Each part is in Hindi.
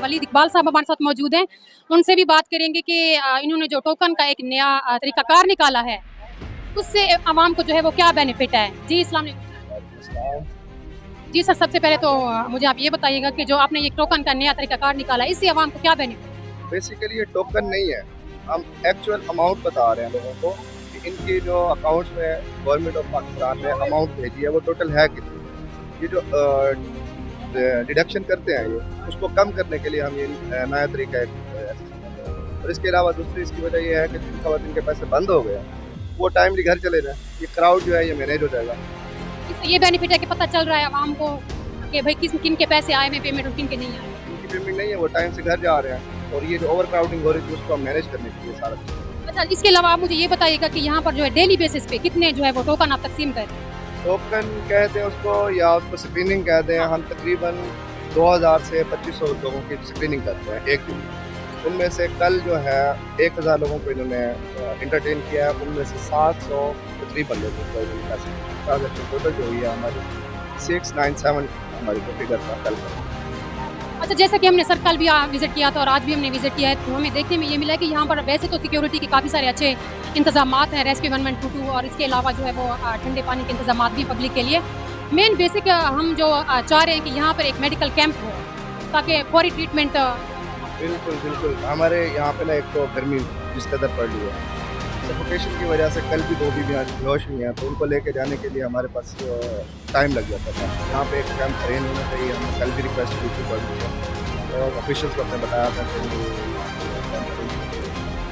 वलीद इकबाल साहब हमारे साथ मौजूद हैं। उनसे भी बात करेंगे कि इन्होंने जो टोकन का एक नया तरीकाकार निकाला है उससे आवाम को जो है वो क्या बेनिफिट है। जी अस्सलाम वालेकुम। जी सर, सबसे पहले तो मुझे आप ये बताइएगा कि जो आपने ये टोकन का नया तरीकाकार निकाला इससे आवाम को क्या बेनिफिट। बेसिकली ये टोकन नहीं है, हम एक्चुअल अमाउंट बता रहे हैं लोगों को कि इनकी जो अकाउंट्स में गवर्नमेंट ऑफ पाकिस्तान ने अमाउंट भेजी है वो टोटल है कितनी। ये जो डिडक्शन करते हैं ये उसको कम करने के लिए हम ये नया तरीका और इसके अलावा दूसरी इसकी वजह ये है कि जिन खवातीन के पैसे बंद हो गए वो टाइमली घर चले जाए, ये क्राउड जो है ये मैनेज हो जाएगा। इससे ये बेनिफिट है कि पता चल रहा है आवाम को कि भाई किन के पैसे आए हैं पेमेंट और किन के नहीं आए। उनकी पेमेंट नहीं है, वो टाइम से घर जा रहे हैं और ये जो ओवर क्राउडिंग हो रही थी उसको हम मैनेज करने के लिए सारा। अच्छा, इसके अलावा आप मुझे ये बताइएगा कि यहाँ पर जो है डेली बेसिस पे कितने जो है वो टोकन आप तकसीम कर रहे हैं। टोकन कहते हैं उसको या उसको स्क्रीनिंग कहते हैं। हम तकरीबन 2000 से 2500 लोगों की स्क्रीनिंग करते हैं एक दिन। उनमें से कल जो है 1000 लोगों को इन्होंने इंटरटेन किया है, उनमें से 700 तकरीबन लोगों को ट्रांजेक्शन टोटल जो हुई है हमारी 697 हमारी को फिगर था कल का। अच्छा, जैसा कि हमने सर कल भी विजिट किया था और आज भी हमने विजिट किया है तो हमें देखने में ये मिला कि यहाँ पर वैसे तो सिक्योरिटी के काफ़ी सारे अच्छे इंतजामात हैं, रेस्क्यू 1122 और इसके अलावा जो है वो ठंडे पानी के इंतजामात भी पब्लिक के लिए। मेन बेसिक हम जो चाह रहे हैं कि यहाँ पर एक मेडिकल कैंप हो ताकि फौरी ट्रीटमेंट। बिल्कुल बिल्कुल, हमारे यहाँ पे ना एक तो गर्मी जिस कदर पड़ रही है, सफोकेशन की वजह से कल भी 2 बीवियाँ बेहोश हुई हैं, तो उनको लेके जाने के लिए हमारे पास टाइम लग जाता था। यहाँ पे एक कैंप अरेंज होना चाहिए, हमने कल भी रिक्वेस्ट की थी पड़ी और ऑफिशियल्स को हमने बताया था कि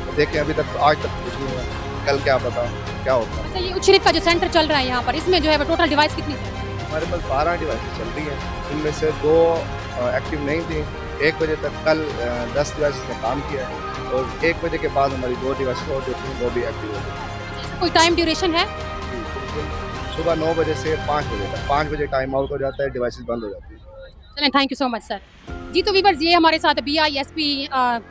तो देखें अभी तक आज तक कुछ नहीं हुआ, कल क्या पता क्या होता है। अच्छा, ये उच्छरिफ का जो सेंटर चल रहा है यहाँ पर इसमें जो है वो टोटल डिवाइस कितनी है? हमारे पास 12 डिवाइस चल रही हैं, उनमें से 2 एक्टिव नहीं थी। 1 बजे तक कल 10 डिवाइस ने काम किया है और 1 बजे के बाद हमारी 2 डिवाइस और जो थी वो भी एक्टिव हो गई। कोई टाइम ड्यूरेशन है? सुबह 9 बजे से 5 बजे तक, 5 बजे टाइम आउट हो जाता है, डिवाइसेस बंद हो जाती है। चलें, thank you so much sir. जी तो वीवर्स, ये हमारे साथ BISP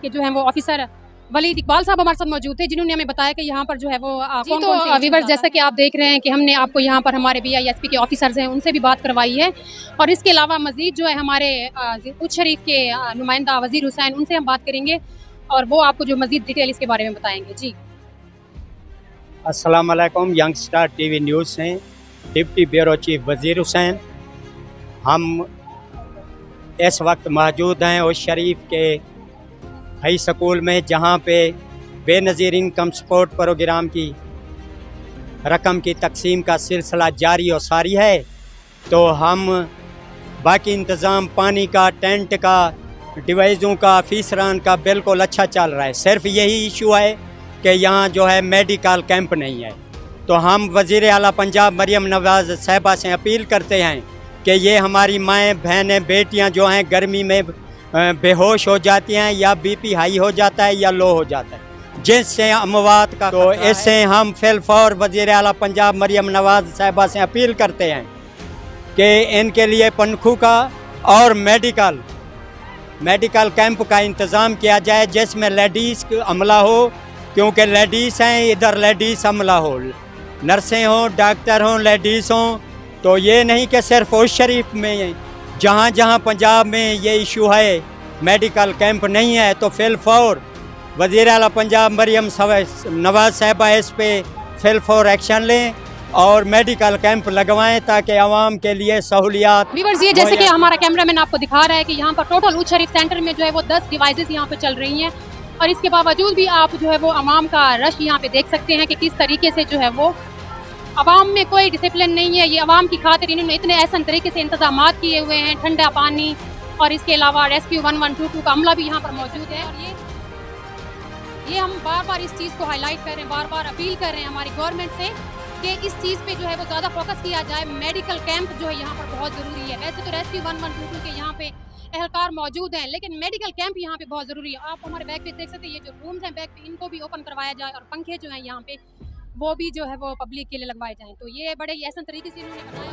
के जो हैं वो ऑफिसर वलीद इकबाल साहब हमारे साथ मौजूद थे जिन्होंने हमें बताया कि यहाँ पर जो है वो कौन कौन से वीवर्स, जैसा कि आप देख रहे हैं कि हमने आपको यहाँ पर हमारे BISP के ऑफिसर्स हैं उनसे भी बात करवाई है और इसके अलावा मजीद जो है हमारे उच्च शरीफ के नुमाइंदा वजीर हुसैन उनसे हम बात करेंगे और वो आपको जो मजीद डिटेल इसके बारे में बताएंगे। जी अस्सलाम वालेकुम, यंगस्टार TV न्यूज़ से डिप्टी ब्यूरो चीफ वजीर हुसैन। हम इस वक्त मौजूद हैं उस शरीफ के हाई स्कूल में जहां पे बेनज़ीर इनकम सपोर्ट प्रोग्राम की रकम की तकसीम का सिलसिला जारी और सारी है। तो हम बाकी इंतज़ाम पानी का, टेंट का, डिवाइसों का, फीसरान का बिल्कुल अच्छा चल रहा है। सिर्फ यही इशू है कि यहाँ जो है मेडिकल कैंप नहीं है। तो हम वज़ीर आला पंजाब मरियम नवाज़ साहिबा से अपील करते हैं कि ये हमारी माएँ बहनें बेटियाँ जो हैं गर्मी में बेहोश हो जाती हैं या BP हाई हो जाता है या लो हो जाता है जिससे अमवात का, तो इससे हम फिलफौर वज़ीर आला पंजाब मरियम नवाज़ साहिबा से अपील करते हैं कि इनके लिए पनखू का और मेडिकल कैंप का इंतज़ाम किया जाए जिसमें लेडीज़ अमला हो, क्योंकि लेडीज़ हैं इधर, लेडीज़ अमला हो, नर्सें हों, डॉक्टर हों, लेडीज़ हों। तो ये नहीं कि सिर्फ उस शरीफ में, जहाँ जहाँ पंजाब में ये इशू है मेडिकल कैंप नहीं है तो फिलफौर वज़ीर आला पंजाब मरियम नवाज़ साहिबा इस पे फिलफौर एक्शन लें और मेडिकल कैंप लगवाएं ताकि आवाम के लिए सहूलियात। व्यूअर्स, ये जैसे कि हमारा कैमरामैन आपको दिखा रहा है कि यहाँ पर टोटल उच्च शरीफ सेंटर में जो है वो 10 डिवाइसेस यहाँ पे चल रही हैं और इसके बावजूद भी आप जो है वो आवाम का रश यहाँ पे देख सकते हैं कि किस तरीके से जो है वो आवाम में कोई डिसिप्लिन नहीं है। ये आवाम की खातिर इन्होंने इतने ऐसा तरीके से इंतजाम किए हुए हैं, ठंडा पानी और इसके अलावा रेस्क्यू 1122 का अमला भी यहाँ पर मौजूद है। और ये हम बार बार इस चीज़ को हाईलाइट कर रहे हैं, बार बार अपील कर रहे हैं हमारी गवर्नमेंट से कि इस चीज़ पे जो है वो ज़्यादा फोकस किया जाए। मेडिकल कैंप जो है यहाँ पर बहुत ज़रूरी है। वैसे तो रेस्क्यू 1122 के यहाँ पे एहलकार मौजूद हैं लेकिन मेडिकल कैंप यहाँ पे बहुत ज़रूरी है। आप हमारे बैक पे देख सकते हैं, ये जो रूम्स हैं बैक पे इनको भी ओपन करवाया जाए और पंखे जो हैं यहाँ पे वो भी जो है वो पब्लिक के लिए लगवाए जाएँ। तो ये बड़े ही ऐसा तरीके से इन्होंने बताया।